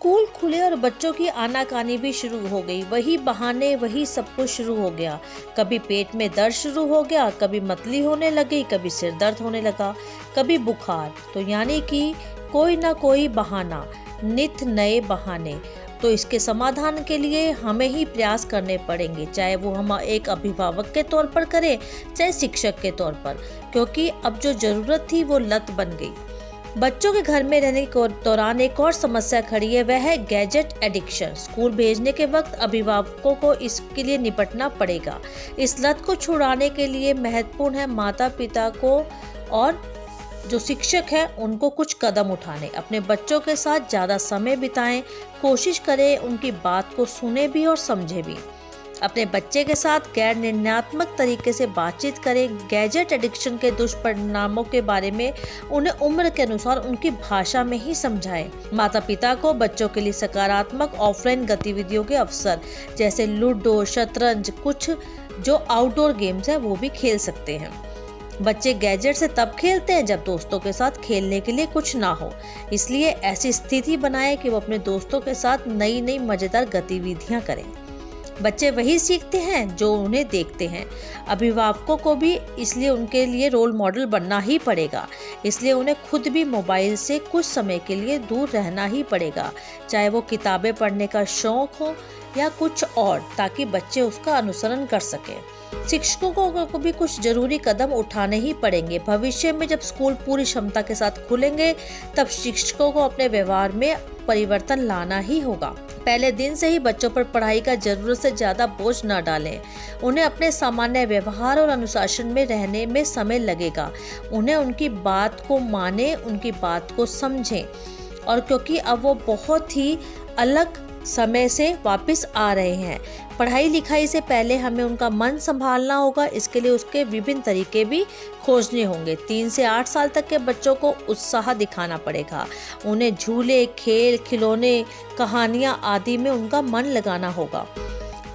School खुले और बच्चों की आनाकानी भी शुरू हो गई। वही बहाने, वही सब कुछ शुरू हो गया। कभी पेट में दर्द शुरू हो गया, कभी मतली होने लगी, कभी सिर दर्द होने लगा, कभी बुखार। तो यानी कि कोई ना कोई बहाना, नित नए बहाने। तो इसके समाधान के लिए हमें ही प्रयास करने पड़ेंगे, चाहे वो हम एक अभिभावक के तौर पर करें, चाहे शिक्षक के तौर पर, क्योंकि अब जो जरूरत थी वो लत बन गई। बच्चों के घर में रहने के दौरान एक और समस्या खड़ी है, वह है गैजेट एडिक्शन। स्कूल भेजने के वक्त अभिभावकों को इसके लिए निपटना पड़ेगा। इस लत को छुड़ाने के लिए महत्वपूर्ण है माता पिता को और जो शिक्षक है उनको कुछ कदम उठाने। अपने बच्चों के साथ ज़्यादा समय बिताएं, कोशिश करें उनकी बात को सुने भी और समझे भी। अपने बच्चे के साथ गैर निर्णयात्मक तरीके से बातचीत करें। गैजेट एडिक्शन के दुष्परिणामों के बारे में उन्हें उम्र के अनुसार उनकी भाषा में ही समझाएं। माता पिता को बच्चों के लिए सकारात्मक ऑफलाइन गतिविधियों के अवसर जैसे लूडो, शतरंज, कुछ जो आउटडोर गेम्स हैं वो भी खेल सकते हैं। बच्चे गैजेट से तब खेलते हैं जब दोस्तों के साथ खेलने के लिए कुछ ना हो, इसलिए ऐसी स्थिति बनाएं कि वो अपने दोस्तों के साथ नई नई मजेदार गतिविधियां करें। बच्चे वही सीखते हैं जो उन्हें देखते हैं। अभिभावकों को भी इसलिए उनके लिए रोल मॉडल बनना ही पड़ेगा, इसलिए उन्हें खुद भी मोबाइल से कुछ समय के लिए दूर रहना ही पड़ेगा, चाहे वो किताबें पढ़ने का शौक हो या कुछ और, ताकि बच्चे उसका अनुसरण कर सकें। शिक्षकों को भी कुछ जरूरी कदम उठाने ही पड़ेंगे। भविष्य में जब स्कूल पूरी क्षमता के साथ खुलेंगे तब शिक्षकों को अपने व्यवहार में परिवर्तन लाना ही होगा। पहले दिन से ही बच्चों पर पढ़ाई का जरूरत से ज्यादा बोझ न डालें। उन्हें अपने सामान्य व्यवहार और अनुशासन में रहने में समय लगेगा। उन्हें उनकी बात को माने, उनकी बात को समझें। और क्योंकि अब वो बहुत ही अलग समय से वापस आ रहे हैं, पढ़ाई लिखाई से पहले हमें उनका मन संभालना होगा। इसके लिए उसके विभिन्न तरीके भी खोजने होंगे। 3 से 8 साल तक के बच्चों को उत्साह दिखाना पड़ेगा। उन्हें झूले, खेल, खिलौने, कहानियां आदि में उनका मन लगाना होगा।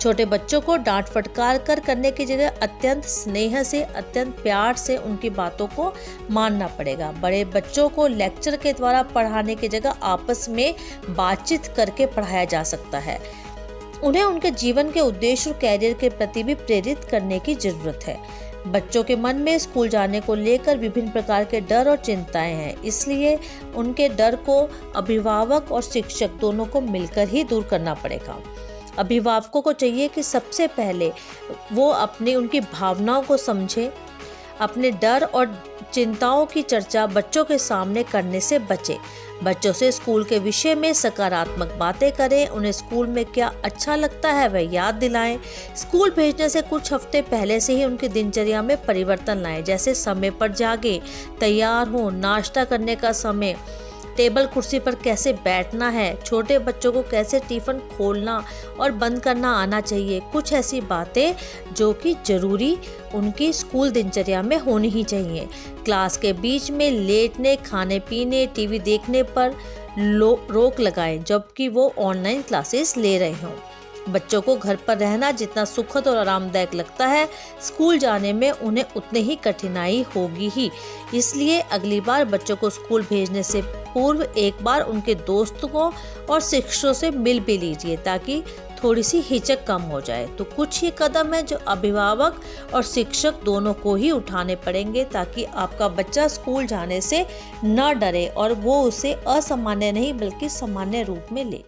छोटे बच्चों को डांट फटकार कर करने की जगह अत्यंत स्नेह से, अत्यंत प्यार से उनकी बातों को मानना पड़ेगा। बड़े बच्चों को लेक्चर के द्वारा पढ़ाने की जगह आपस में बातचीत करके पढ़ाया जा सकता है। उन्हें उनके जीवन के उद्देश्य और कैरियर के प्रति भी प्रेरित करने की जरूरत है। बच्चों के मन में स्कूल जाने को लेकर विभिन्न प्रकार के डर और चिंताएं हैं, इसलिए उनके डर को अभिभावक और शिक्षक दोनों को मिलकर ही दूर करना पड़ेगा। अभिभावकों को चाहिए कि सबसे पहले वो उनकी भावनाओं को समझें। अपने डर और चिंताओं की चर्चा बच्चों के सामने करने से बचें। बच्चों से स्कूल के विषय में सकारात्मक बातें करें। उन्हें स्कूल में क्या अच्छा लगता है वह याद दिलाएं। स्कूल भेजने से कुछ हफ्ते पहले से ही उनकी दिनचर्या में परिवर्तन लाएं, जैसे समय पर जागें, तैयार हों, नाश्ता करने का समय, टेबल कुर्सी पर कैसे बैठना है, छोटे बच्चों को कैसे टिफिन खोलना और बंद करना आना चाहिए। कुछ ऐसी बातें जो कि जरूरी उनकी स्कूल दिनचर्या में होनी ही चाहिए। क्लास के बीच में लेटने, खाने पीने, टीवी देखने पर रोक लगाएं जबकि वो ऑनलाइन क्लासेस ले रहे हों। बच्चों को घर पर रहना जितना सुखद और आरामदायक लगता है, स्कूल जाने में उन्हें उतनी ही कठिनाई होगी ही। इसलिए अगली बार बच्चों को स्कूल भेजने से पूर्व एक बार उनके दोस्तों और शिक्षकों से मिल भी लीजिए, ताकि थोड़ी सी हिचक कम हो जाए। तो कुछ ही कदम है जो अभिभावक और शिक्षक दोनों को ही उठाने पड़ेंगे, ताकि आपका बच्चा स्कूल जाने से न डरे और वो उसे असामान्य नहीं बल्कि सामान्य रूप में ले।